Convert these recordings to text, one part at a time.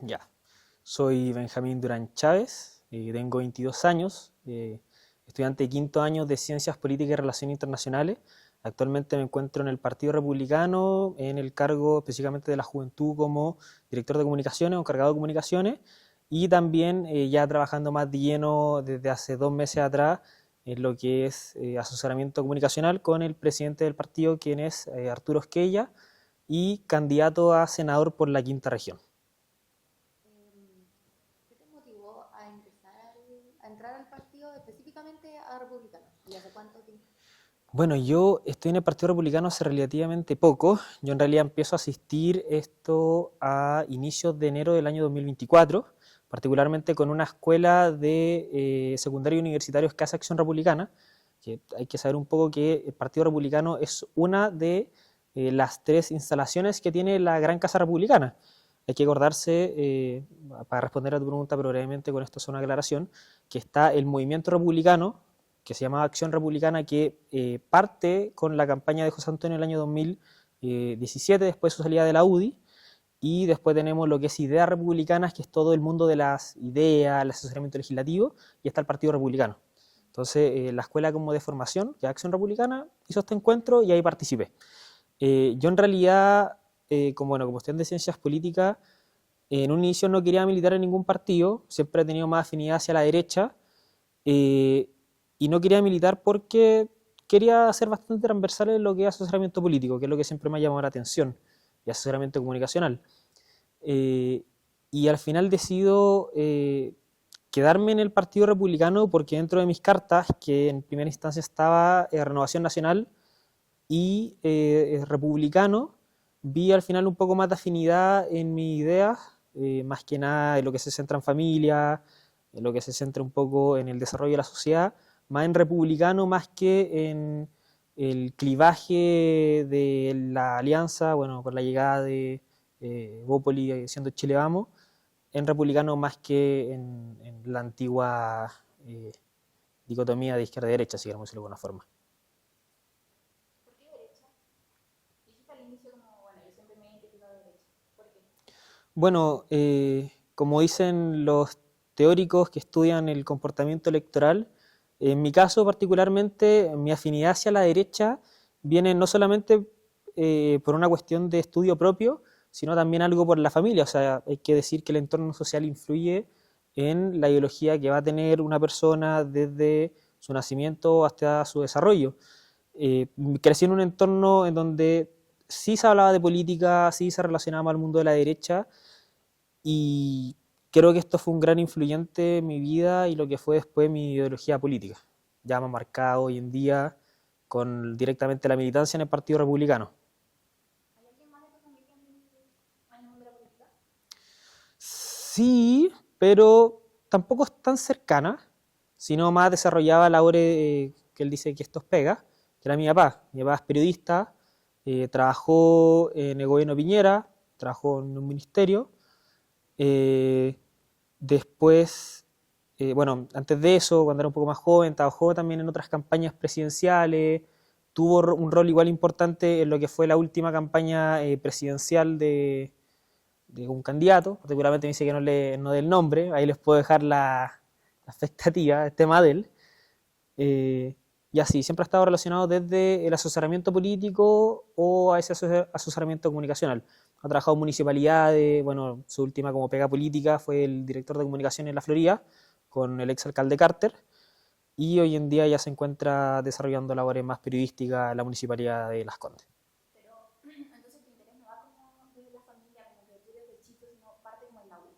Ya, soy Benjamín Durán Chávez, tengo 22 años, estudiante de quinto año de Ciencias Políticas y Relaciones Internacionales. Actualmente me encuentro en el Partido Republicano, en el cargo específicamente de la juventud como director de comunicaciones o encargado de comunicaciones, y también ya trabajando más de lleno desde hace 2 meses atrás en lo que es asesoramiento comunicacional con el presidente del partido, quien es Arturo Esquella, y candidato a senador por la quinta región. ¿Qué te motivó a a entrar al partido específicamente a Republicano? ¿Y hace cuánto tiempo? Bueno, yo estoy en el Partido Republicano hace relativamente poco. Yo en realidad empiezo a asistir esto a inicios de enero del año 2024, particularmente con una escuela de secundario universitarios que hace Acción Republicana, que hay que saber un poco que el Partido Republicano es una de las tres instalaciones que tiene la Gran Casa Republicana. Hay que acordarse, para responder a tu pregunta, pero brevemente con esto es una aclaración, que está el movimiento republicano, que se llamaba Acción Republicana, que parte con la campaña de José Antonio en el año 2017, después su salida de la UDI, y después tenemos lo que es Ideas Republicanas, que es todo el mundo de las ideas, el asesoramiento legislativo, y está el Partido Republicano. Entonces, la escuela como de formación, que es Acción Republicana, hizo este encuentro y ahí participé. Yo en realidad, como estudiante de Ciencias Políticas, en un inicio no quería militar en ningún partido, siempre he tenido más afinidad hacia la derecha, eh, y no quería militar porque quería ser bastante transversal en lo que es asesoramiento político, que es lo que siempre me ha llamado la atención, y asesoramiento comunicacional. Eh, y al final decido quedarme en el Partido Republicano porque dentro de mis cartas, que en primera instancia estaba Renovación Nacional y Republicano, vi al final un poco más de afinidad en mis ideas, más que nada en lo que se centra en familia, en lo que se centra un poco en el desarrollo de la sociedad, más en republicano más que en el clivaje de la alianza, bueno, con la llegada de Bópoli siendo Chile Vamos, en republicano más que en la antigua dicotomía de izquierda-derecha, si queremos decirlo de alguna forma. ¿Por qué derecha? Dijiste al inicio como, bueno, yo siempre me he identificado de derecha. ¿Por qué? Bueno, como dicen los teóricos que estudian el comportamiento electoral, en mi caso particularmente, mi afinidad hacia la derecha viene no solamente por una cuestión de estudio propio, sino también algo por la familia. O sea, hay que decir que el entorno social influye en la ideología que va a tener una persona desde su nacimiento hasta su desarrollo. Eh, Crecí en un entorno en donde sí se hablaba de política, sí se relacionaba al mundo de la derecha, y creo que esto fue un gran influyente en mi vida y lo que fue después mi ideología política, ya más marcado hoy en día con directamente la militancia en el Partido Republicano. ¿Hay alguien más de tu familia en el mundo de la política? Sí, pero tampoco es tan cercana, sino más desarrollaba labores que él dice que esto es pega, que era mi papá. Mi papá es periodista, trabajó en el gobierno de Piñera, trabajó en un ministerio. Eh, Después, bueno, antes de eso, cuando era un poco más joven, trabajó también en otras campañas presidenciales, tuvo un rol igual importante en lo que fue la última campaña presidencial de un candidato, particularmente me dice que no dé el nombre, ahí les puedo dejar la expectativa, el tema de él. Eh, y así, siempre ha estado relacionado desde el asesoramiento político o a ese asesoramiento comunicacional. Ha trabajado en municipalidades, bueno, su última como pega política fue el director de comunicación en la Florida, con el exalcalde Carter, y hoy en día ya se encuentra desarrollando labores más periodísticas en la municipalidad de Las Condes. Pero entonces tu interés no va como desde la familia, como que tú desde chico, sino parte como en la U.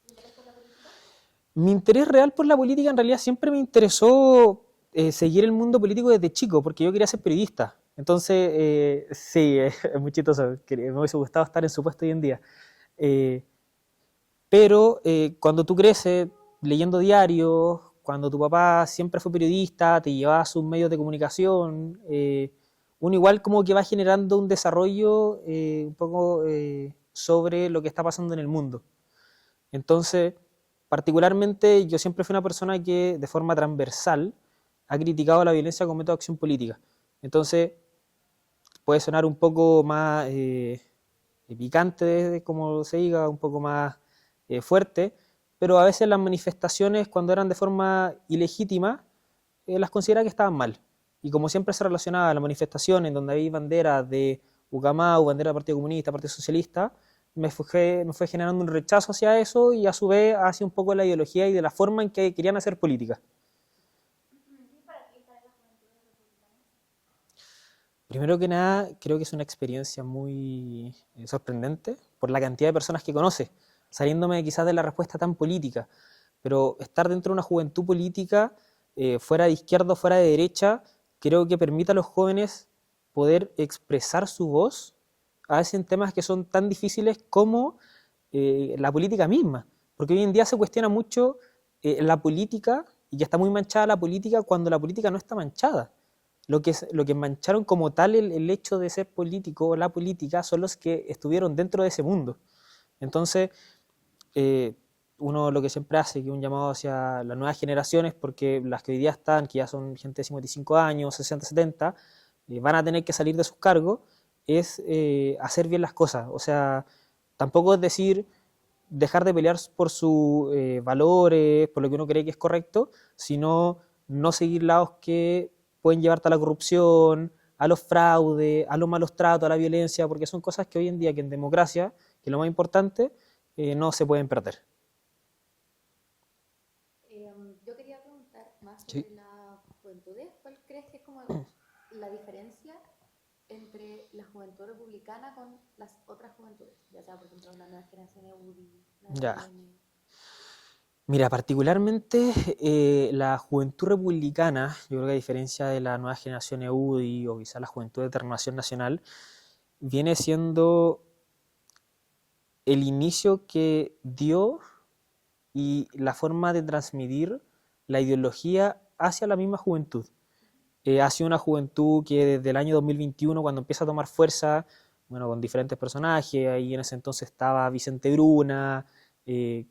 ¿Tu interés por la política? Mi interés real por la política en realidad siempre me interesó seguir el mundo político desde chico, porque yo quería ser periodista. Entonces, sí, es muy chistoso, me hubiese gustado estar en su puesto hoy en día. Eh, pero cuando tú creces leyendo diarios, cuando tu papá siempre fue periodista, te llevaba a sus medios de comunicación, uno igual como que va generando un desarrollo un poco sobre lo que está pasando en el mundo. Entonces, particularmente yo siempre fui una persona que de forma transversal ha criticado la violencia como método de acción política. Entonces, puede sonar un poco más picante, como se diga, un poco más fuerte, pero a veces las manifestaciones, cuando eran de forma ilegítima, las consideraba que estaban mal. Y como siempre se relacionaba a la manifestación en donde había banderas de Ucamau, bandera del Partido Comunista, Partido Socialista, me fue generando un rechazo hacia eso y a su vez hacia un poco la ideología y de la forma en que querían hacer política. ¿Y para qué están en las juventudes republicanas? Primero que nada, creo que es una experiencia muy sorprendente por la cantidad de personas que conoce, saliéndome quizás de la respuesta tan política, pero estar dentro de una juventud política, fuera de izquierda o fuera de derecha, creo que permite a los jóvenes poder expresar su voz a veces en temas que son tan difíciles como la política misma, porque hoy en día se cuestiona mucho la política y ya está muy manchada la política cuando la política no está manchada. Lo que mancharon como tal el hecho de ser político o la política son los que estuvieron dentro de ese mundo. Entonces, eh, uno lo que siempre hace, que es un llamado hacia las nuevas generaciones, porque las que hoy día están, que ya son gente de 55 años, 60, 70, van a tener que salir de sus cargos, es hacer bien las cosas. O sea, tampoco es decir dejar de pelear por sus valores, por lo que uno cree que es correcto, sino no seguir lados que pueden llevarte a la corrupción, a los fraudes, a los malos tratos, a la violencia, porque son cosas que hoy en día, que en democracia, que es lo más importante, no se pueden perder. Yo quería preguntar más Sí. sobre la juventud. ¿Cuál crees que es como la diferencia entre la juventud republicana con las otras juventudes? Ya sea, por ejemplo, la nueva generación de UDI, la de Ya. PM. Mira, particularmente la juventud republicana, yo creo que a diferencia de la nueva generación EUDI o quizás la juventud de Renovación Nacional, viene siendo el inicio que dio y la forma de transmitir la ideología hacia la misma juventud. Ha sido una juventud que desde el año 2021, cuando empieza a tomar fuerza, bueno, con diferentes personajes, ahí en ese entonces estaba Vicente Bruna,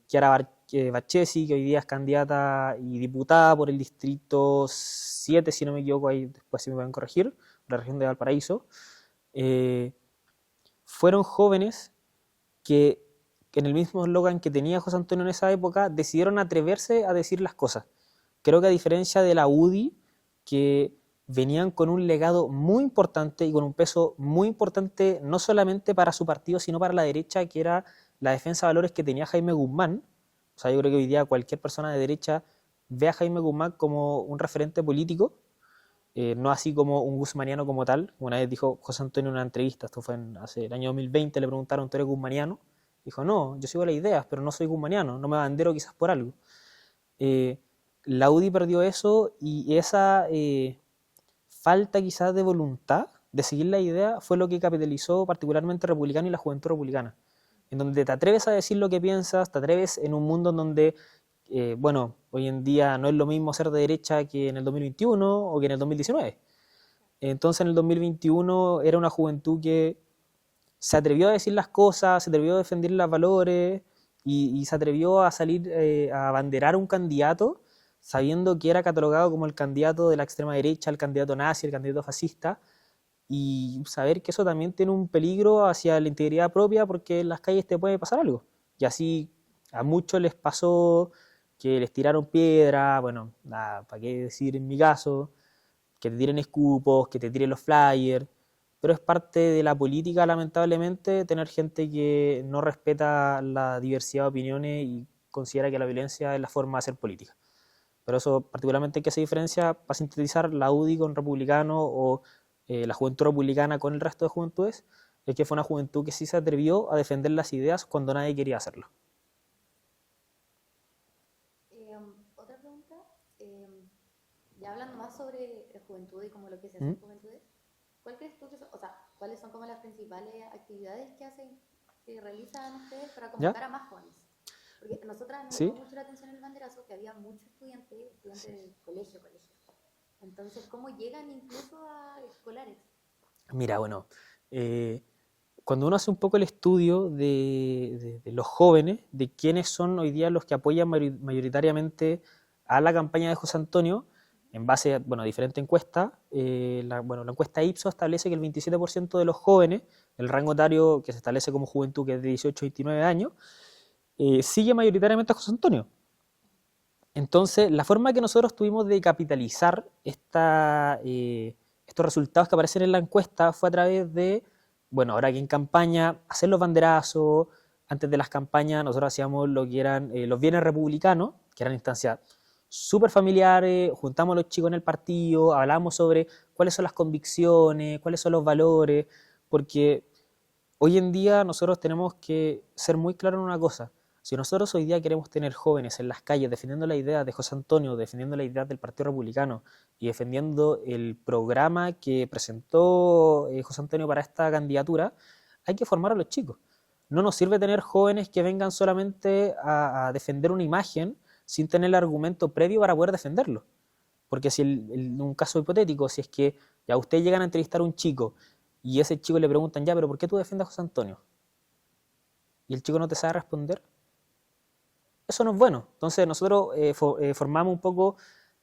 Chiara Barchesi, que hoy día es candidata y diputada por el distrito 7, si no me equivoco, ahí después si me pueden corregir, la región de Valparaíso. Eh, Fueron jóvenes que en el mismo eslogan que tenía José Antonio en esa época, decidieron atreverse a decir las cosas. Creo que a diferencia de la UDI, que venían con un legado muy importante y con un peso muy importante, no solamente para su partido, sino para la derecha, que era la defensa de valores que tenía Jaime Guzmán. O sea, yo creo que hoy día cualquier persona de derecha ve a Jaime Guzmán como un referente político, no así como un guzmaniano como tal. Una vez dijo José Antonio en una entrevista, esto fue hace el año 2020, le preguntaron, ¿tú eres guzmaniano? Dijo, no, yo sigo las ideas, pero no soy guzmaniano, no me bandero quizás por algo. Eh, la UDI perdió eso y esa falta quizás de voluntad de seguir la idea fue lo que capitalizó particularmente Republicano y la juventud republicana, en donde te atreves a decir lo que piensas, te atreves en un mundo en donde, bueno, hoy en día no es lo mismo ser de derecha que en el 2021 o que en el 2019. Entonces en el 2021 era una juventud que se atrevió a decir las cosas, se atrevió a defender los valores y se atrevió a salir a abanderar un candidato sabiendo que era catalogado como el candidato de la extrema derecha, el candidato nazi, el candidato fascista, y saber que eso también tiene un peligro hacia la integridad propia porque en las calles te puede pasar algo. Y así a muchos les pasó que les tiraron piedra, bueno, nada, para qué decir en mi caso, que te tiren escupos, que te tiren los flyers, pero es parte de la política, lamentablemente, tener gente que no respeta la diversidad de opiniones y considera que la violencia es la forma de hacer política. Pero eso particularmente que se diferencia, para sintetizar, la UDI con republicano o la juventud republicana con el resto de juventudes, es que fue una juventud que sí se atrevió a defender las ideas cuando nadie quería hacerlo. Otra pregunta, ya hablando más sobre juventud y como lo que se hace ¿Mm? en juventudes, ¿cuál crees tú que son, o sea, cuáles son como las principales actividades que hacen, que realizan ustedes para ¿Ya? convocar a más jóvenes? Porque a nosotras nos ¿Sí? llamó mucho la atención el banderazo que había muchos estudiantes de colegio. Entonces, ¿cómo llegan incluso a escolares? Mira, bueno, cuando uno hace un poco el estudio de los jóvenes, de quiénes son hoy día los que apoyan mayoritariamente a la campaña de José Antonio, en base a bueno, diferentes encuestas, la encuesta Ipsos establece que el 27% de los jóvenes, el rango etario que se establece como juventud, que es de 18 a 29 años, sigue mayoritariamente a José Antonio. Entonces, la forma que nosotros tuvimos de capitalizar estos resultados que aparecen en la encuesta fue a través de, bueno, ahora que en campaña, hacer los banderazos. Antes de las campañas nosotros hacíamos lo que eran los bienes republicanos, que eran instancias súper familiares, juntamos a los chicos en el partido, hablábamos sobre cuáles son las convicciones, cuáles son los valores, porque hoy en día nosotros tenemos que ser muy claros en una cosa. Si nosotros hoy día queremos tener jóvenes en las calles defendiendo la idea de José Antonio, defendiendo la idea del Partido Republicano y defendiendo el programa que presentó José Antonio para esta candidatura, hay que formar a los chicos. No nos sirve tener jóvenes que vengan solamente a defender una imagen sin tener el argumento previo para poder defenderlo. Porque si en un caso hipotético, si es que ya ustedes llegan a entrevistar a un chico y ese chico le preguntan, ya, pero ¿por qué tú defiendes a José Antonio? Y el chico no te sabe responder, eso no es bueno. Entonces nosotros formamos un poco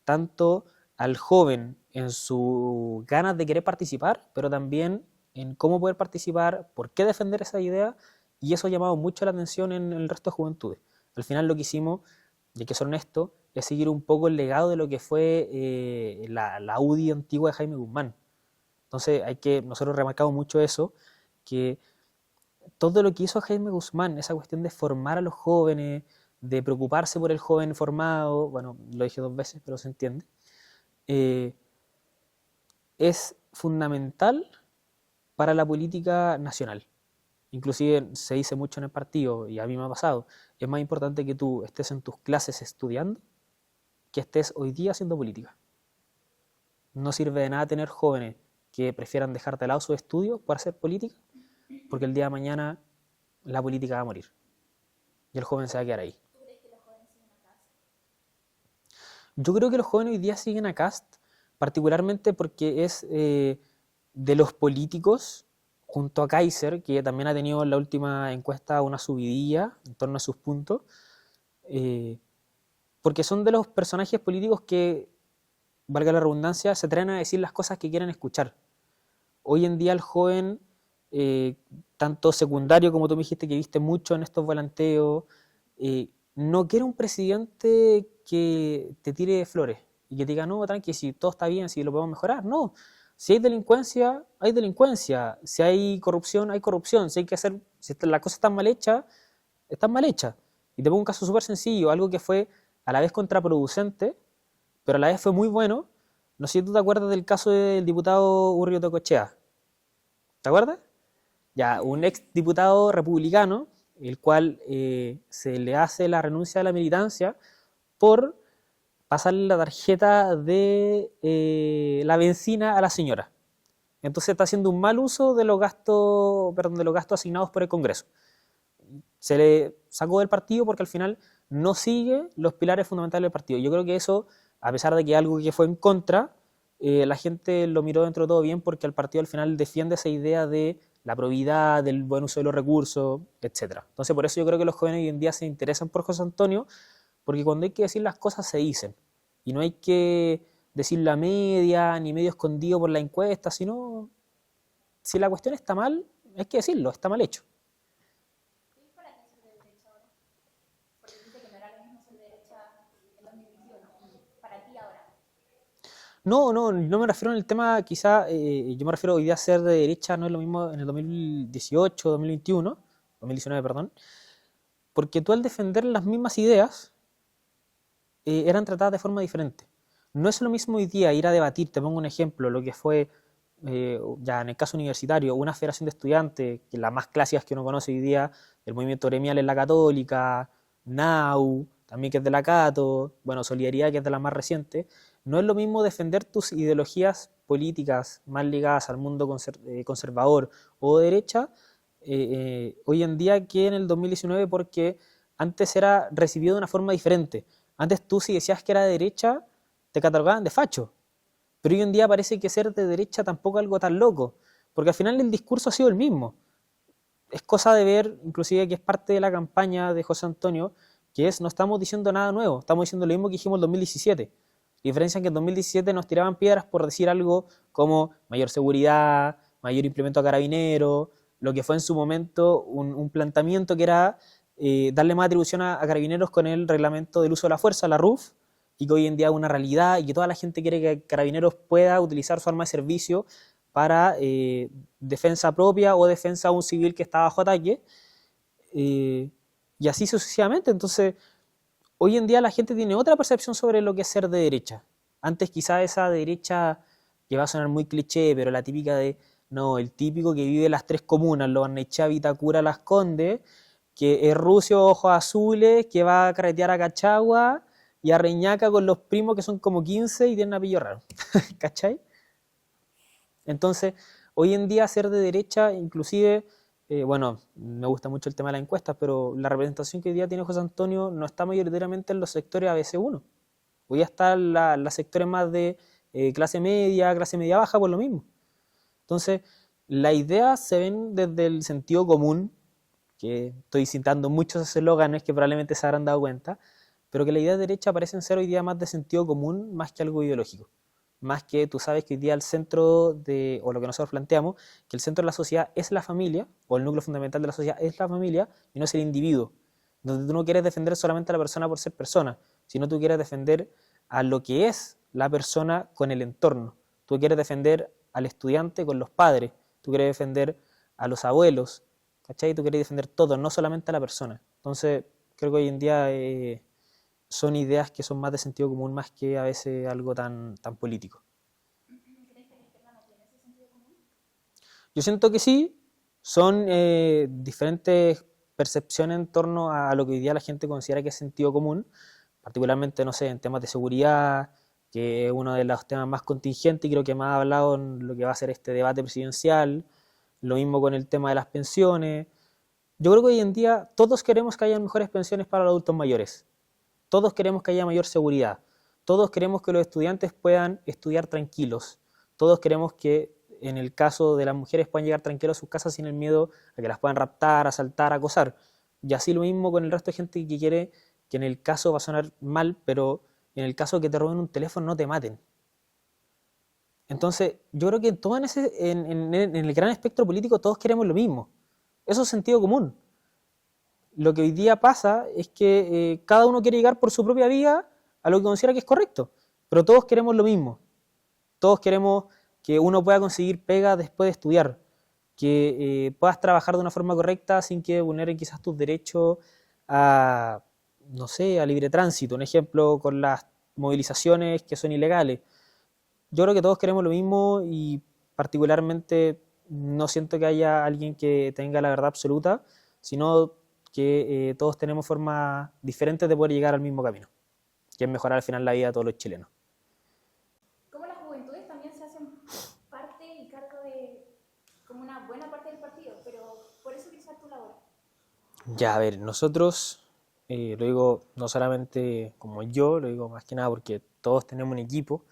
tanto al joven en sus ganas de querer participar, pero también en cómo poder participar, por qué defender esa idea, y eso ha llamado mucho la atención en el resto de juventudes. Al final lo que hicimos, y hay que ser honesto, es seguir un poco el legado de lo que fue la UDI antigua de Jaime Guzmán. Entonces nosotros remarcamos mucho eso, que todo lo que hizo Jaime Guzmán, esa cuestión de formar a los jóvenes, de preocuparse por el joven formado, bueno, lo dije 2 veces, pero se entiende, es fundamental para la política nacional. Inclusive se dice mucho en el partido, y a mí me ha pasado, es más importante que tú estés en tus clases estudiando que estés hoy día haciendo política. No sirve de nada tener jóvenes que prefieran dejar de lado sus estudios para hacer política, porque el día de mañana la política va a morir y el joven se va a quedar ahí. Yo creo que los jóvenes hoy día siguen a Kast, particularmente porque es de los políticos, junto a Kaiser, que también ha tenido en la última encuesta una subidilla en torno a sus puntos, porque son de los personajes políticos que, valga la redundancia, se atreven a decir las cosas que quieren escuchar. Hoy en día el joven, tanto secundario como tú me dijiste que viste mucho en estos volanteos, no quiere un presidente que te tire flores y que te diga, no, tranqui, si todo está bien, si lo podemos mejorar. No, si hay delincuencia, hay delincuencia. Si hay corrupción, hay corrupción. Si la cosa está mal hecha, está mal hecha. Y te pongo un caso súper sencillo, algo que fue a la vez contraproducente, pero a la vez fue muy bueno. No sé si tú te acuerdas del caso del diputado Urrio Tocochea. ¿Te acuerdas? Ya, un ex diputado republicano, el cual se le hace la renuncia de la militancia por pasarle la tarjeta de la benzina a la señora. Entonces está haciendo un mal uso de los gastos asignados por el Congreso. Se le sacó del partido porque al final no sigue los pilares fundamentales del partido. Yo creo que eso, a pesar de que algo que fue en contra, la gente lo miró dentro de todo bien porque el partido al final defiende esa idea de la probidad, del buen uso de los recursos, etc. Entonces por eso yo creo que los jóvenes hoy en día se interesan por José Antonio, porque cuando hay que decir las cosas se dicen. Y no hay que decirlo a media, ni medio escondido por la encuesta, sino, si la cuestión está mal, hay que decirlo, está mal hecho. ¿Qué es para ti ser de derecha ahora? Porque dice que no era lo mismo ser de derecha en 2021. Para ti ahora. No me refiero en el tema, quizá, yo me refiero hoy día a ser de derecha, no es lo mismo en el 2018, 2021, 2019, perdón, porque tú al defender las mismas ideas, eran tratadas de forma diferente. No es lo mismo hoy día ir a debatir, te pongo un ejemplo, lo que fue, ya en el caso universitario, una federación de estudiantes, que las más clásicas que uno conoce hoy día, el movimiento gremial en la Católica, NAU, también que es de la Cato, bueno, Solidaridad, que es de la más reciente. No es lo mismo defender tus ideologías políticas más ligadas al mundo conservador o de derecha hoy en día que en el 2019, porque antes era recibido de una forma diferente. Antes tú, si decías que era de derecha, te catalogaban de facho. Pero hoy en día parece que ser de derecha tampoco es algo tan loco, porque al final el discurso ha sido el mismo. Es cosa de ver, inclusive que es parte de la campaña de José Antonio, que es, no estamos diciendo nada nuevo, estamos diciendo lo mismo que dijimos en 2017. La diferencia es que en 2017 nos tiraban piedras por decir algo como mayor seguridad, mayor implemento a carabineros, lo que fue en su momento un planteamiento que era darle más atribución a Carabineros con el reglamento del uso de la fuerza, la RUF, y que hoy en día es una realidad y que toda la gente quiere que Carabineros pueda utilizar su arma de servicio para defensa propia o defensa a un civil que está bajo ataque, y así sucesivamente. Entonces, hoy en día la gente tiene otra percepción sobre lo que es ser de derecha. Antes quizá esa derecha, que va a sonar muy cliché, pero la típica de, no, el típico que vive en las tres comunas, Lo Barnechea, Vitacura, Las Condes, que es rucio, ojos azules, que va a carretear a Cachagua y a Reñaca con los primos que son como 15 y tienen apellido raro. ¿Cachai? Entonces, hoy en día ser de derecha, inclusive, bueno, me gusta mucho el tema de las encuestas, pero la representación que hoy día tiene José Antonio no está mayoritariamente en los sectores ABC1. Hoy día están los sectores más de clase media baja, por lo mismo. Entonces, las ideas se ven desde el sentido común, que estoy citando muchos eslóganes que probablemente se habrán dado cuenta, pero que las ideas de derecha parecen ser hoy día más de sentido común, más que algo ideológico. Más que tú sabes que hoy día el centro de, o lo que nosotros planteamos, que el centro de la sociedad es la familia, o el núcleo fundamental de la sociedad es la familia, y no es el individuo. Donde tú no quieres defender solamente a la persona por ser persona, sino tú quieres defender a lo que es la persona con el entorno. Tú quieres defender al estudiante con los padres, tú quieres defender a los abuelos, ¿cachai? Tú quieres defender todo, no solamente a la persona. Entonces, creo que hoy en día son ideas que son más de sentido común, más que a veces algo tan político. ¿Crees que la izquierda no tiene ese sentido común? Yo siento que sí, son diferentes percepciones en torno a lo que hoy día la gente considera que es sentido común, particularmente, no sé, en temas de seguridad, que es uno de los temas más contingentes y creo que más ha hablado en lo que va a ser este debate presidencial, lo mismo con el tema de las pensiones. Yo creo que hoy en día todos queremos que haya mejores pensiones para los adultos mayores, todos queremos que haya mayor seguridad, todos queremos que los estudiantes puedan estudiar tranquilos, todos queremos que en el caso de las mujeres puedan llegar tranquilos a sus casas sin el miedo a que las puedan raptar, asaltar, acosar. Y así lo mismo con el resto de gente que quiere que en el caso, va a sonar mal, pero en el caso de que te roben un teléfono no te maten. Entonces, yo creo que en el gran espectro político todos queremos lo mismo. Eso es sentido común. Lo que hoy día pasa es que cada uno quiere llegar por su propia vía a lo que considera que es correcto, pero todos queremos lo mismo. Todos queremos que uno pueda conseguir pega después de estudiar, que puedas trabajar de una forma correcta sin que vulneren quizás tus derechos a, no sé, a libre tránsito. Un ejemplo con las movilizaciones que son ilegales. Yo creo que todos queremos lo mismo y particularmente no siento que haya alguien que tenga la verdad absoluta, sino que todos tenemos formas diferentes de poder llegar al mismo camino, que es mejorar al final la vida de todos los chilenos. ¿Cómo las juventudes también se hacen parte y cargo de como una buena parte del partido? Pero por eso quizás tu labor. Ya, a ver, nosotros, lo digo no solamente como yo, lo digo más que nada porque todos tenemos un equipo.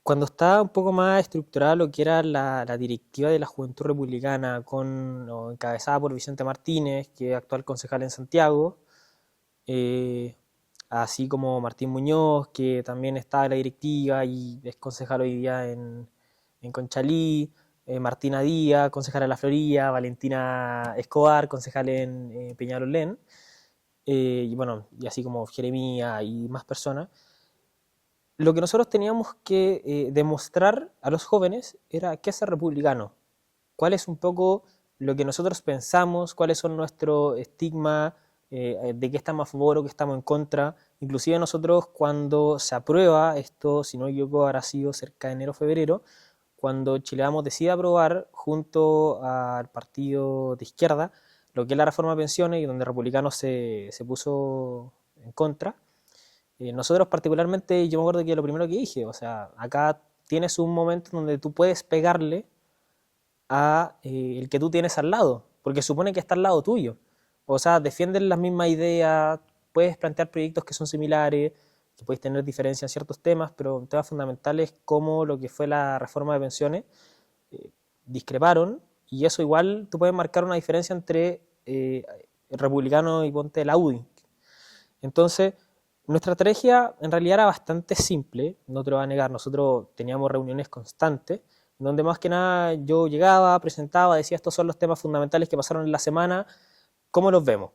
Cuando estaba un poco más estructurada lo que era la directiva de la Juventud Republicana, encabezada por Vicente Martínez, que es actual concejal en Santiago, así como Martín Muñoz, que también está en la directiva y es concejal hoy día en Conchalí, Martina Díaz, concejal en La Florida, Valentina Escobar, concejal en Peñalolén, y bueno, y así como Jeremía y más personas. Lo que nosotros teníamos que demostrar a los jóvenes era qué es ser republicano, cuál es un poco lo que nosotros pensamos, cuáles son nuestros estigmas, de qué estamos a favor o qué estamos en contra. Inclusive nosotros cuando se aprueba esto, si no me equivoco, habrá sido cerca de enero o febrero, cuando Chile Vamos decide aprobar junto al partido de izquierda lo que es la reforma de pensiones y donde Republicanos se puso en contra. Nosotros particularmente, yo me acuerdo que lo primero que dije, o sea, acá tienes un momento donde tú puedes pegarle a el que tú tienes al lado, porque supone que está al lado tuyo. O sea, defienden las mismas ideas, puedes plantear proyectos que son similares, que puedes tener diferencias en ciertos temas, pero temas fundamentales como lo que fue la reforma de pensiones, discreparon, y eso igual tú puedes marcar una diferencia entre el republicano y ponte la UDI. Entonces, nuestra estrategia en realidad era bastante simple, no te lo voy a negar, nosotros teníamos reuniones constantes, donde más que nada yo llegaba, presentaba, decía estos son los temas fundamentales que pasaron en la semana, ¿cómo los vemos?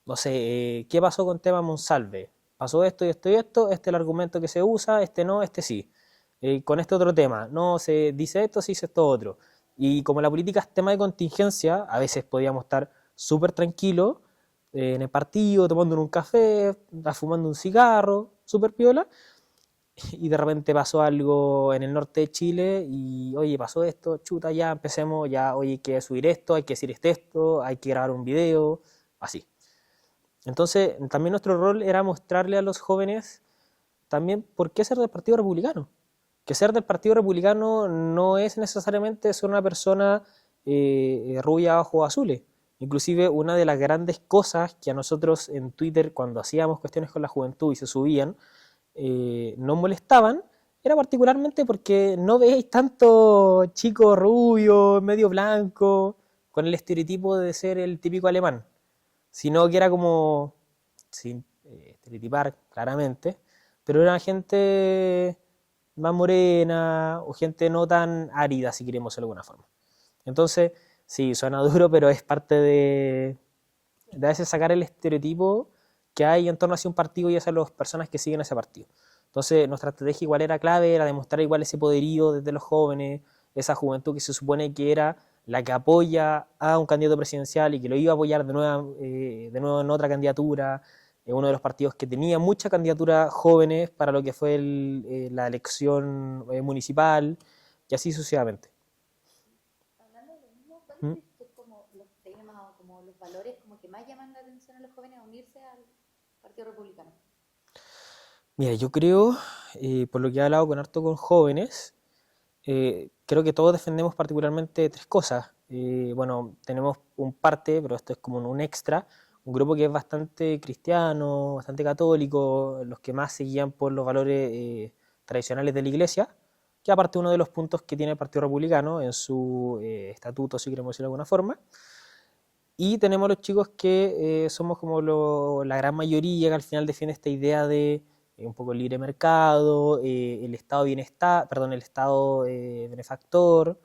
No sé, ¿qué pasó con tema Monsalve? Pasó esto y esto y esto, este es el argumento que se usa, este no, este sí. Con este otro tema, no se dice esto, se dice esto otro. Y como la política es tema de contingencia, a veces podíamos estar súper tranquilos en el partido, tomando un café, fumando un cigarro, súper piola, y de repente pasó algo en el norte de Chile y, oye, pasó esto, chuta, ya empecemos, ya, oye, hay que subir esto, hay que decir esto, hay que grabar un video, así. Entonces, también nuestro rol era mostrarle a los jóvenes también por qué ser del Partido Republicano. Que ser del Partido Republicano no es necesariamente ser una persona rubia, ojos azules. Inclusive una de las grandes cosas que a nosotros en Twitter, cuando hacíamos cuestiones con la juventud y se subían, no molestaban, era particularmente porque no veis tanto chico rubio, medio blanco, con el estereotipo de ser el típico alemán, sino que era como, sin estereotipar claramente, pero era gente más morena o gente no tan árida, si queremos de alguna forma. Entonces, sí, suena duro, pero es parte de a veces sacar el estereotipo que hay en torno a un partido y hacia las personas que siguen ese partido. Entonces, nuestra estrategia igual era clave, era demostrar igual ese poderío desde los jóvenes, esa juventud que se supone que era la que apoya a un candidato presidencial y que lo iba a apoyar de nuevo en otra candidatura, uno de los partidos que tenía mucha candidatura jóvenes para lo que fue la elección municipal y así sucesivamente. Hablando de lo mismo, ¿cuáles ¿Mm? crees tú como los temas o como los valores como que más llaman la atención a los jóvenes a unirse al Partido Republicano? Mira, yo creo, por lo que he hablado con jóvenes, creo que todos defendemos particularmente tres cosas. Bueno, tenemos un parte, pero esto es como un extra, un grupo que es bastante cristiano, bastante católico, los que más se guían por los valores tradicionales de la iglesia, que aparte uno de los puntos que tiene el Partido Republicano en su estatuto, si queremos decirlo de alguna forma. Y tenemos los chicos que somos como la gran mayoría que al final defiende esta idea de un poco el libre mercado, el estado de bienestar, perdón, el estado benefactor,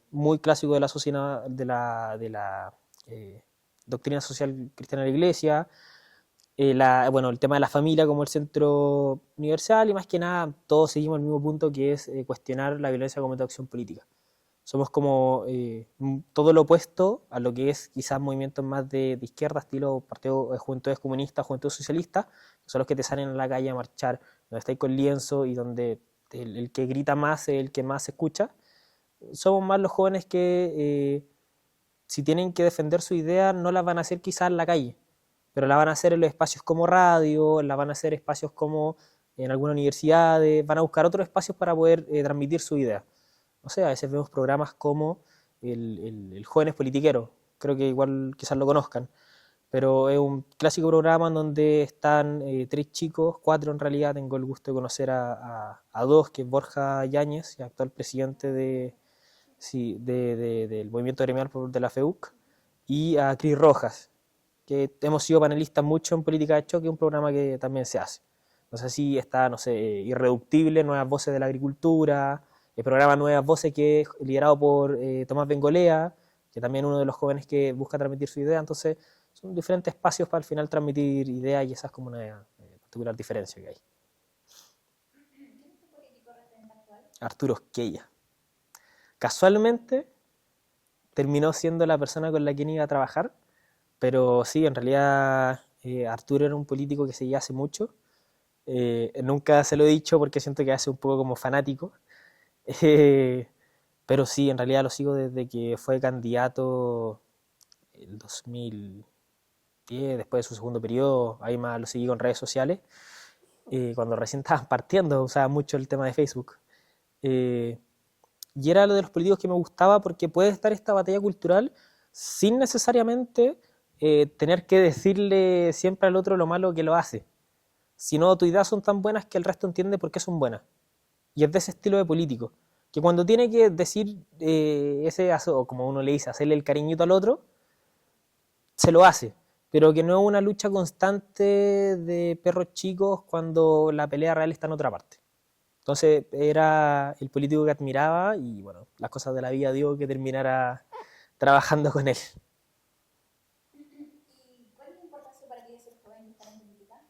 muy clásico de la sociedad, de la doctrina social cristiana de la Iglesia, bueno, el tema de la familia como el centro universal y más que nada todos seguimos el mismo punto que es cuestionar la violencia como acción política. Somos como todo lo opuesto a lo que es quizás movimientos más de izquierda, estilo partido de juventudes comunistas, juventudes socialistas, que son los que te salen a la calle a marchar, donde estáis con lienzo y donde el que grita más es el que más se escucha. Somos más los jóvenes que si tienen que defender su idea no las van a hacer quizás en la calle, pero la van a hacer en los espacios como radio, la van a hacer espacios como en algunas universidades, van a buscar otros espacios para poder transmitir su idea. No sé, a veces vemos programas como el Jóvenes Politiqueros, creo que igual quizás lo conozcan, pero es un clásico programa en donde están tres chicos, cuatro en realidad, tengo el gusto de conocer a dos, que es Borja Yáñez, actual presidente sí, del movimiento gremial de la FEUC, y a Cris Rojas, que hemos sido panelistas mucho en Política de Choque, un programa que también se hace. No sé si está, no sé, Irreductible, Nuevas Voces de la Agricultura, el programa Nuevas Voces que es liderado por Tomás Bengolea, que también es uno de los jóvenes que busca transmitir su idea, entonces son diferentes espacios para al final transmitir ideas y esa es como una particular diferencia que hay. ¿Quién es tu político referente actual? Arturo Esquella. Casualmente terminó siendo la persona con la que iba a trabajar, pero sí, en realidad Arturo era un político que seguía hace mucho. Nunca se lo he dicho porque siento que hace un poco como fanático. Eh, pero sí, en realidad lo sigo desde que fue candidato el 2010, después de su segundo periodo. Ahí más lo seguí con redes sociales. Cuando recién estaban partiendo, usaba mucho el tema de Facebook. Eh, y era lo de los políticos que me gustaba porque puede estar esta batalla cultural sin necesariamente tener que decirle siempre al otro lo malo que lo hace. Si no, tus ideas son tan buenas que el resto entiende por qué son buenas. Y es de ese estilo de político. Que cuando tiene que decir o como uno le dice, hacerle el cariñito al otro, se lo hace. Pero que no es una lucha constante de perros chicos cuando la pelea real está en otra parte. Entonces era el político que admiraba y bueno, las cosas de la vida dio que terminara trabajando con él. ¿Y cuál es la importancia para ti de ser joven y estar en política?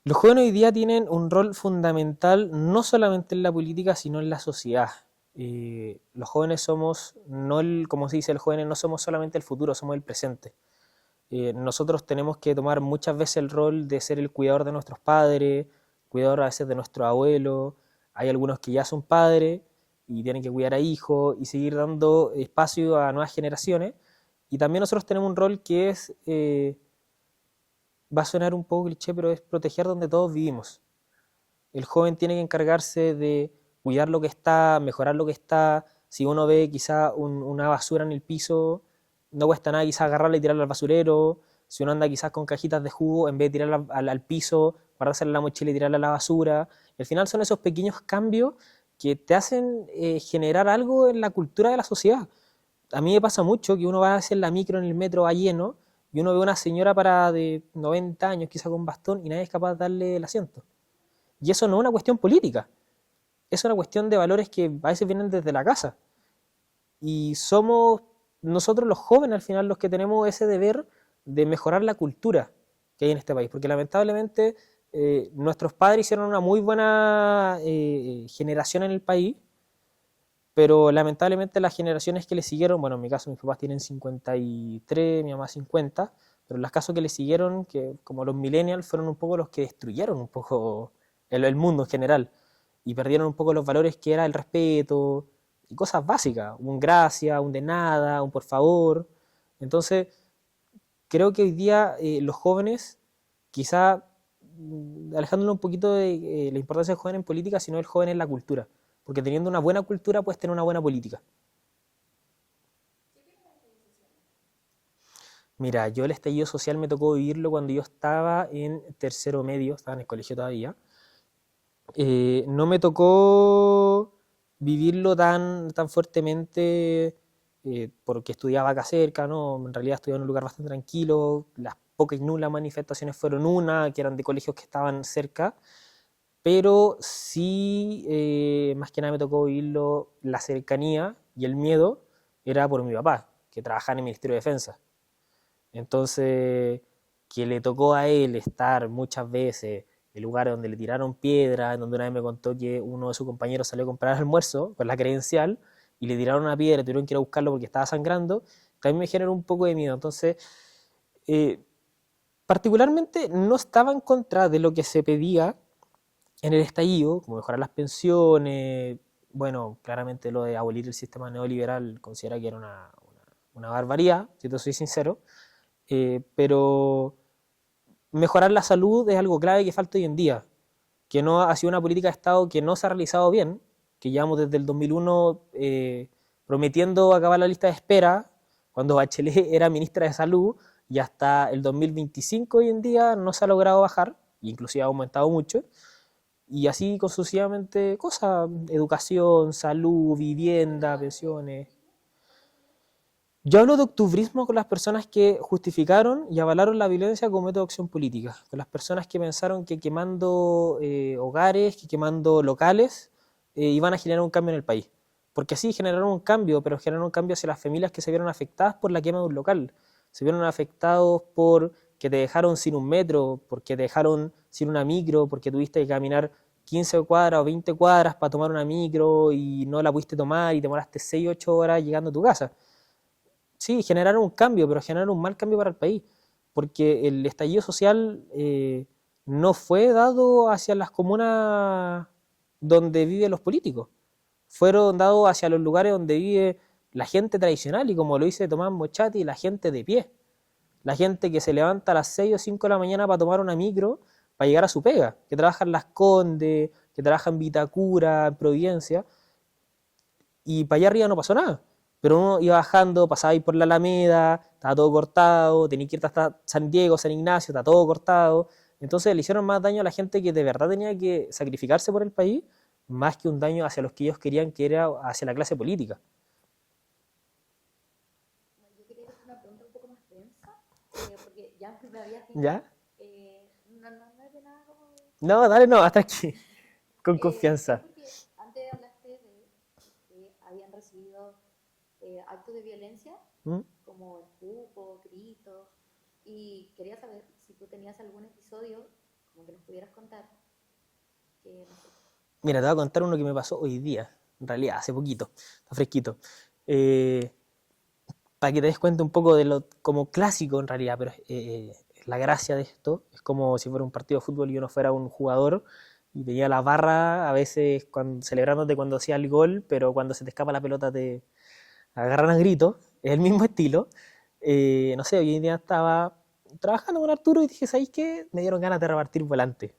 Los jóvenes hoy día tienen un rol fundamental no solamente en la política, sino en la sociedad. Los jóvenes somos, no como se dice, los jóvenes no somos solamente el futuro, somos el presente. Nosotros tenemos que tomar muchas veces el rol de ser el cuidador de nuestros padres, cuidador a veces de nuestros abuelos. Hay algunos que ya son padres y tienen que cuidar a hijos y seguir dando espacio a nuevas generaciones. Y también nosotros tenemos un rol que es, va a sonar un poco cliché, pero es proteger donde todos vivimos. El joven tiene que encargarse de cuidar lo que está, mejorar lo que está. Si uno ve quizá una basura en el piso, no cuesta nada quizás agarrarla y tirarla al basurero. Si uno anda quizás con cajitas de jugo, en vez de tirarla al piso, guardársela en la mochila y tirarla a la basura. Al final son esos pequeños cambios que te hacen generar algo en la cultura de la sociedad. A mí me pasa mucho que uno va a hacer la micro en el metro va lleno y uno ve una señora para de 90 años, quizá con bastón, y nadie es capaz de darle el asiento. Y eso no es una cuestión política, es una cuestión de valores que a veces vienen desde la casa. Y somos nosotros los jóvenes al final los que tenemos ese deber de mejorar la cultura que hay en este país, porque lamentablemente nuestros padres hicieron una muy buena generación en el país, pero lamentablemente las generaciones que le siguieron, bueno, en mi caso mis papás tienen 53, mi mamá 50, pero en los casos que le siguieron, que como los millennials, fueron un poco los que destruyeron un poco el mundo en general y perdieron un poco los valores que era el respeto y cosas básicas, un gracias, un de nada, un por favor. Entonces, creo que hoy día los jóvenes, quizá alejándonos un poquito de la importancia del joven en política, sino el joven en la cultura. Porque teniendo una buena cultura puedes tener una buena política. Mira, yo el estallido social me tocó vivirlo cuando yo estaba en tercero medio, estaba en el colegio todavía. No me tocó vivirlo tan fuertemente porque estudiaba acá cerca, ¿no? En realidad estudiaba en un lugar bastante tranquilo, las pocas y nulas manifestaciones fueron una, que eran de colegios que estaban cerca, pero sí, más que nada me tocó vivirlo, la cercanía y el miedo era por mi papá, que trabajaba en el Ministerio de Defensa. Entonces, que le tocó a él estar muchas veces en lugares donde le tiraron piedra, en donde una vez me contó que uno de sus compañeros salió a comprar almuerzo con la credencial y le tiraron una piedra, tuvieron que ir a buscarlo porque estaba sangrando, también me generó un poco de miedo. Entonces, eh, particularmente no estaba en contra de lo que se pedía en el estallido, como mejorar las pensiones, bueno, claramente lo de abolir el sistema neoliberal considera que era una barbaridad, si te soy sincero, pero mejorar la salud es algo clave que falta hoy en día, que no ha sido una política de Estado que no se ha realizado bien, que llevamos desde el 2001 prometiendo acabar la lista de espera, cuando Bachelet era ministra de Salud, y hasta el 2025 hoy en día no se ha logrado bajar, inclusive ha aumentado mucho, y así sucesivamente cosas, educación, salud, vivienda, pensiones. Yo hablo de octubrismo con las personas que justificaron y avalaron la violencia como método de acción política, con las personas que pensaron que quemando hogares, que quemando locales, iban a generar un cambio en el país. Porque sí, generaron un cambio, pero generaron un cambio hacia las familias que se vieron afectadas por la quema de un local. Se vieron afectados por que te dejaron sin un metro, porque te dejaron sin una micro, porque tuviste que caminar 15 cuadras o 20 cuadras para tomar una micro y no la pudiste tomar y te demoraste 6 8 horas llegando a tu casa. Sí, generaron un cambio, pero generaron un mal cambio para el país, porque el estallido social no fue dado hacia las comunas donde viven los políticos, fueron dados hacia los lugares donde vive la gente tradicional y como lo dice Tomás Mochati, la gente de pie, la gente que se levanta a las 6 o 5 de la mañana para tomar una micro, para llegar a su pega, que trabaja en Las Condes, que trabaja en Vitacura, en Providencia, y para allá arriba no pasó nada. Pero uno iba bajando, pasaba ahí por la Alameda, estaba todo cortado, tenía que ir hasta San Diego, San Ignacio, está todo cortado. Entonces le hicieron más daño a la gente que de verdad tenía que sacrificarse por el país, más que un daño hacia los que ellos querían, que era hacia la clase política. Bueno, yo quería hacer una pregunta un poco más densa, porque ya me habías dicho, ¿Ya? no es de nada como... No, dale, no, hasta aquí. con confianza. Porque antes hablaste de que habían recibido actos de violencia, ¿Mm? como escupos, gritos, y quería saber si tú tenías algún episodio como que nos pudieras contar, que no sé. Mira, te voy a contar uno que me pasó hoy día, en realidad, hace poquito, está fresquito. Eh, para que te des cuenta un poco de lo como clásico en realidad, pero la gracia de esto es como si fuera un partido de fútbol y uno fuera un jugador y tenía la barra a veces celebrándote cuando hacía el gol, pero cuando se te escapa la pelota te agarran a gritos, es el mismo estilo. No sé, hoy en día estaba trabajando con Arturo y dije, ¿sabéis qué? Me dieron ganas de repartir volantes.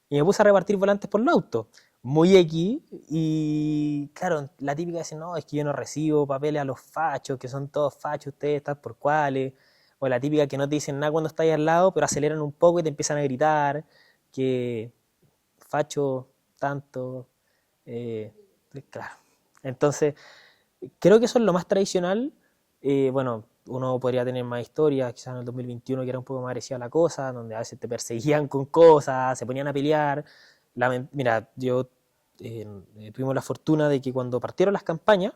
Y me puse a repartir volantes por los autos. Muy X. Y claro, la típica dice, no, es que yo no recibo papeles a los fachos, que son todos fachos, ustedes están por cuáles. O la típica que no te dicen nada cuando estás ahí al lado, pero aceleran un poco y te empiezan a gritar que facho tanto. eh, claro. Entonces, creo que eso es lo más tradicional. Bueno, uno podría tener más historias, quizás en el 2021 que era un poco más agresiva la cosa, donde a veces te perseguían con cosas, se ponían a pelear. Mira, yo tuvimos la fortuna de que cuando partieron las campañas,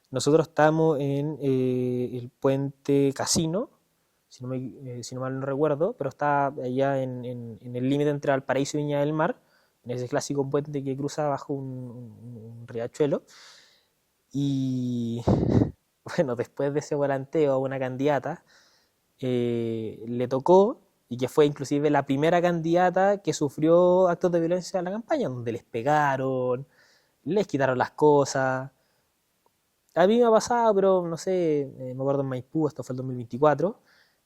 nosotros estábamos en el puente Casino, si no mal no recuerdo, pero está allá en el límite entre Valparaíso y Viña del Mar, en ese clásico puente que cruza bajo un riachuelo. Y bueno, después de ese volanteo a una candidata, le tocó, y que fue inclusive la primera candidata que sufrió actos de violencia en la campaña, donde les pegaron, les quitaron las cosas. A mí me ha pasado, pero no sé, me acuerdo en Maipú, esto fue el 2024,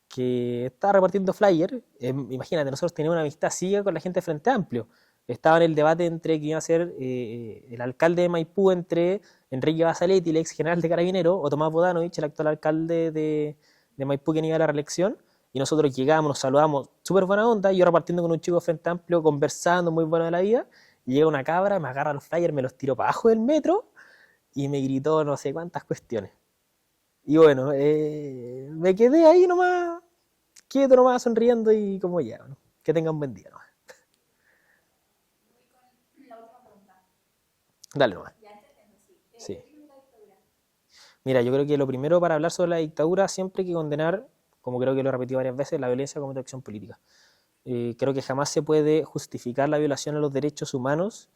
que estaba repartiendo flyer. Imagínate, nosotros teníamos una amistad ciega con la gente de Frente Amplio. Estaba en el debate entre quién iba a ser el alcalde de Maipú entre Enrique Basaletti, el ex general de Carabineros, o Tomás Bodanovich, el actual alcalde de Maipú, que iba a la reelección. Y nosotros llegamos, nos saludamos, súper buena onda, yo repartiendo con un chico de Frente Amplio, conversando, muy bueno de la vida. Y llega una cabra, me agarra los flyers, me los tiro para abajo del metro y me gritó no sé cuántas cuestiones. Y bueno, me quedé ahí nomás, quieto nomás, sonriendo y como ya, ¿no? Que tengan un buen día nomás. Voy con la última pregunta. Dale nomás. Ya entendiendo, sí. Sí. ¿Qué es la dictadura? Mira, yo creo que lo primero para hablar sobre la dictadura siempre hay que condenar, como creo que lo he repetido varias veces, la violencia como acción política. Creo que jamás se puede justificar la violación a los derechos humanos,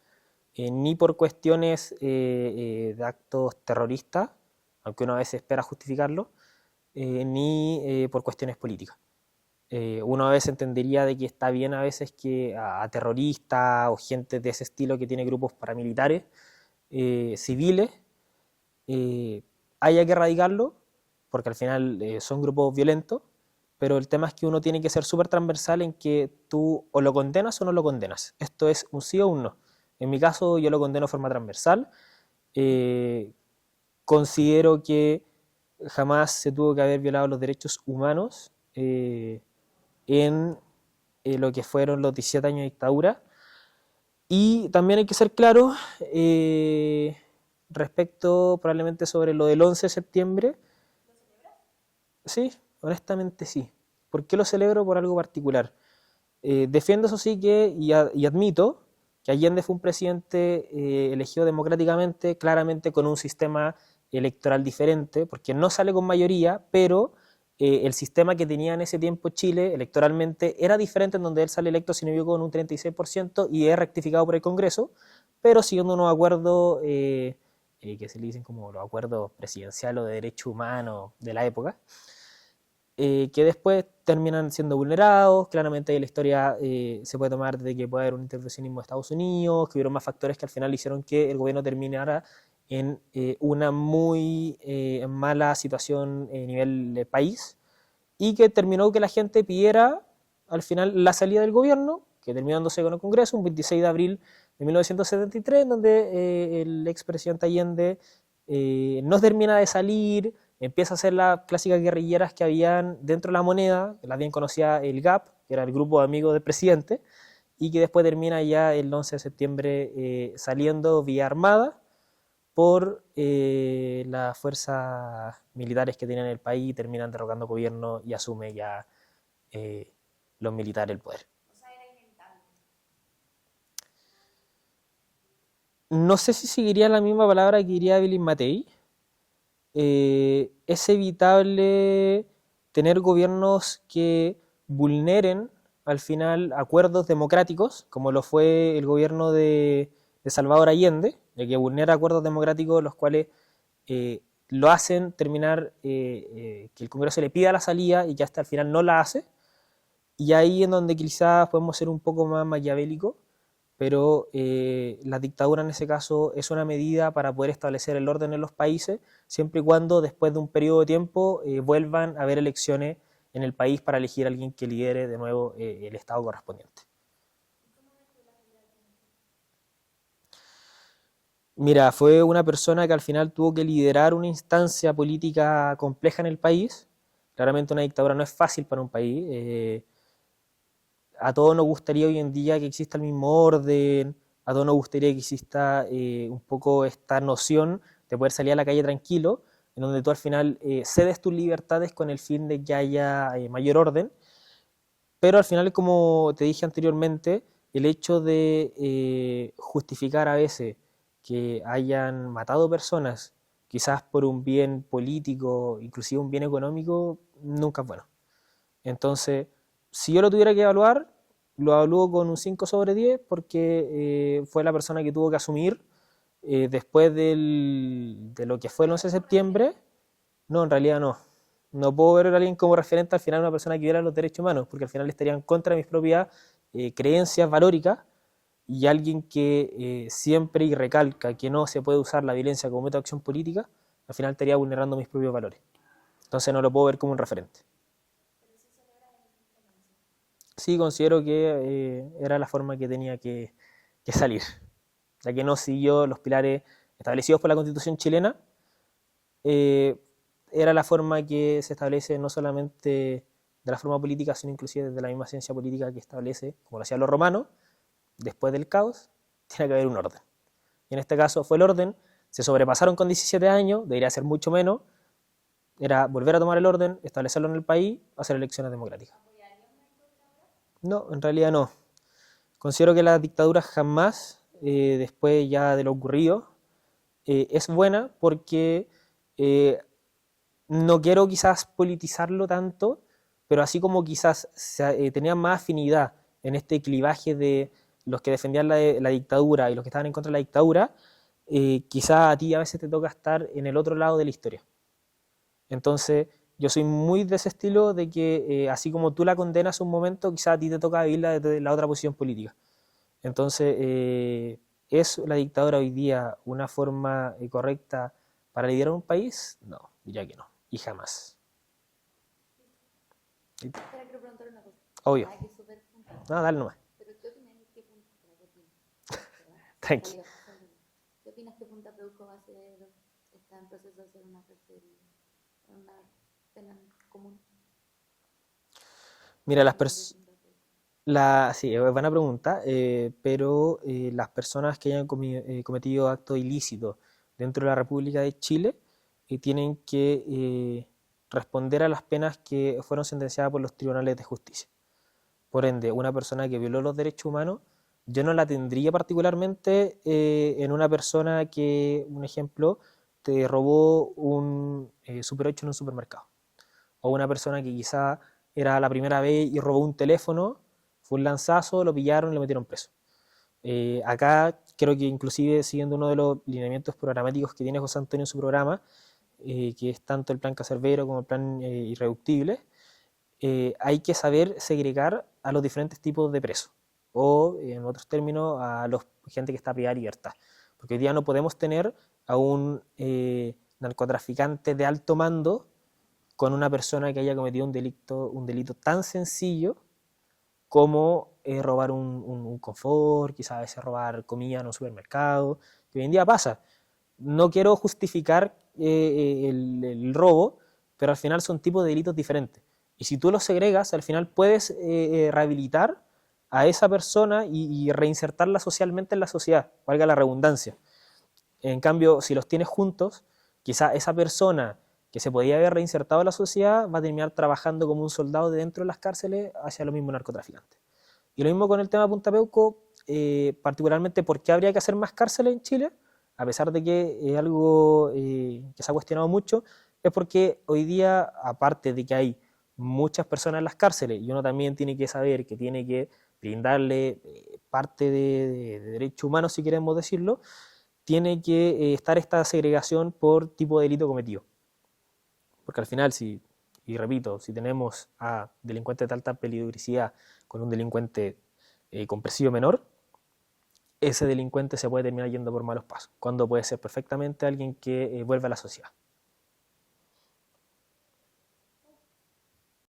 ni por cuestiones de actos terroristas, aunque uno a veces espera justificarlo, ni por cuestiones políticas. Uno a veces entendería de que está bien a veces que a terroristas o gente de ese estilo que tiene grupos paramilitares, civiles, eh, haya que erradicarlo, porque al final son grupos violentos, pero el tema es que uno tiene que ser súper transversal en que tú o lo condenas o no lo condenas. Esto es un sí o un no. En mi caso yo lo condeno de forma transversal. Eh, Considero que jamás se tuvo que haber violado los derechos humanos en lo que fueron los 17 años de dictadura. Y también hay que ser claro respecto probablemente sobre lo del 11 de septiembre. Sí, honestamente sí. ¿Por qué lo celebro? Por algo particular. Defiendo eso sí que, y admito, que Allende fue un presidente elegido democráticamente, claramente con un sistema electoral diferente, porque no sale con mayoría, pero el sistema que tenía en ese tiempo Chile electoralmente era diferente, en donde él sale electo, si no me equivoco, con un 36% y es rectificado por el Congreso, pero siguiendo unos acuerdos que se le dicen como los acuerdos presidenciales o de derechos humanos de la época, que después terminan siendo vulnerados. Claramente la historia se puede tomar de que puede haber un intervencionismo de Estados Unidos, que hubieron más factores que al final hicieron que el gobierno terminara en una muy mala situación a nivel de país, y que terminó que la gente pidiera al final la salida del gobierno, que terminó dándose con el Congreso un 26 de abril de 1973, donde el expresidente Allende no termina de salir, empieza a hacer las clásicas guerrilleras que habían dentro de la moneda, que la bien conocía el GAP, que era el grupo de amigos del presidente, y que después termina ya el 11 de septiembre saliendo vía armada por las fuerzas militares que tenían el país, y terminan derrocando gobierno y asume ya los militares el poder. O sea, era inevitable. No sé si seguiría la misma palabra que diría Evelyn Matei. Es evitable tener gobiernos que vulneren al final acuerdos democráticos, como lo fue el gobierno de Salvador Allende, de que vulnera acuerdos democráticos los cuales lo hacen terminar que el Congreso le pida la salida y que hasta al final no la hace. Y ahí en donde quizás podemos ser un poco más maquiavélicos, pero la dictadura en ese caso es una medida para poder establecer el orden en los países, siempre y cuando después de un periodo de tiempo vuelvan a haber elecciones en el país para elegir a alguien que lidere de nuevo el Estado correspondiente. Mira, fue una persona que al final tuvo que liderar una instancia política compleja en el país. Claramente una dictadura no es fácil para un país. A todos nos gustaría hoy en día que exista el mismo orden, a todos nos gustaría que exista un poco esta noción de poder salir a la calle tranquilo, en donde tú al final cedes tus libertades con el fin de que haya mayor orden, pero al final, como te dije anteriormente, el hecho de justificar a veces que hayan matado personas, quizás por un bien político, inclusive un bien económico, nunca es bueno. Entonces, si yo lo tuviera que evaluar, lo evalúo con un 5 sobre 10 porque fue la persona que tuvo que asumir después de lo que fue el 11 de septiembre. No, en realidad no. No puedo ver a alguien como referente al final una persona que viola los derechos humanos, porque al final estaría en contra de mis propias creencias valóricas, y alguien que siempre y recalca que no se puede usar la violencia como método de acción política, al final estaría vulnerando mis propios valores. Entonces no lo puedo ver como un referente. Sí, considero que era la forma que tenía que salir, ya que no siguió los pilares establecidos por la Constitución chilena. Era la forma que se establece no solamente de la forma política, sino inclusive desde la misma ciencia política que establece, como lo hacían los romanos, después del caos, tiene que haber un orden. Y en este caso fue el orden, se sobrepasaron con 17 años, debería ser mucho menos, era volver a tomar el orden, establecerlo en el país, hacer elecciones democráticas. No, en realidad no. Considero que la dictadura jamás, después ya de lo ocurrido, es buena porque no quiero quizás politizarlo tanto, pero así como quizás tenían más afinidad en este clivaje de los que defendían la dictadura y los que estaban en contra de la dictadura, quizás a ti a veces te toca estar en el otro lado de la historia. Entonces, yo soy muy de ese estilo de que así como tú la condenas un momento, quizás a ti te toca vivirla desde la otra posición política. Entonces, ¿es la dictadura hoy día una forma correcta para liderar un país? No, diría que no, y jamás. Espera, quiero preguntar una cosa. Obvio. Ay, que es súper puntual. No, dale nomás. Pero ¿qué opinas de qué punta? ¿Qué opinas? Tranqui. ¿Qué opinas que Punta Peuco va a ser, está en proceso de hacer una cárcel, una pena común? Mira, sí, es buena pregunta, pero las personas que hayan cometido actos ilícitos dentro de la República de Chile tienen que responder a las penas que fueron sentenciadas por los tribunales de justicia. Por ende, una persona que violó los derechos humanos, yo no la tendría particularmente en una persona que, un ejemplo, te robó un Super 8 en un supermercado. O una persona que quizá era la primera vez y robó un teléfono, fue un lanzazo, lo pillaron y lo metieron preso. Acá creo que inclusive siguiendo uno de los lineamientos programáticos que tiene José Antonio en su programa, que es tanto el plan Cancerbero como el plan Irreductible, hay que saber segregar a los diferentes tipos de presos, o en otros términos a la gente que está privada de libertad. Porque hoy día no podemos tener a un narcotraficante de alto mando con una persona que haya cometido un delito tan sencillo como robar un confort, quizás a veces robar comida en un supermercado, que hoy en día pasa. No quiero justificar el robo, pero al final son tipos de delitos diferentes. Y si tú los segregas, al final puedes rehabilitar a esa persona y reinsertarla socialmente en la sociedad, valga la redundancia. En cambio, si los tienes juntos, quizá esa persona que se podía haber reinsertado a la sociedad va a terminar trabajando como un soldado de dentro de las cárceles hacia los mismos narcotraficantes. Y lo mismo con el tema de Punta Peuco, particularmente por qué habría que hacer más cárceles en Chile, a pesar de que es algo que se ha cuestionado mucho, es porque hoy día, aparte de que hay muchas personas en las cárceles, y uno también tiene que saber que tiene que brindarle parte de derechos humanos, si queremos decirlo, tiene que estar esta segregación por tipo de delito cometido. Porque al final, y repito, si tenemos a delincuentes de alta peligrosidad con un delincuente con presidio menor, ese delincuente se puede terminar yendo por malos pasos, cuando puede ser perfectamente alguien que vuelve a la sociedad.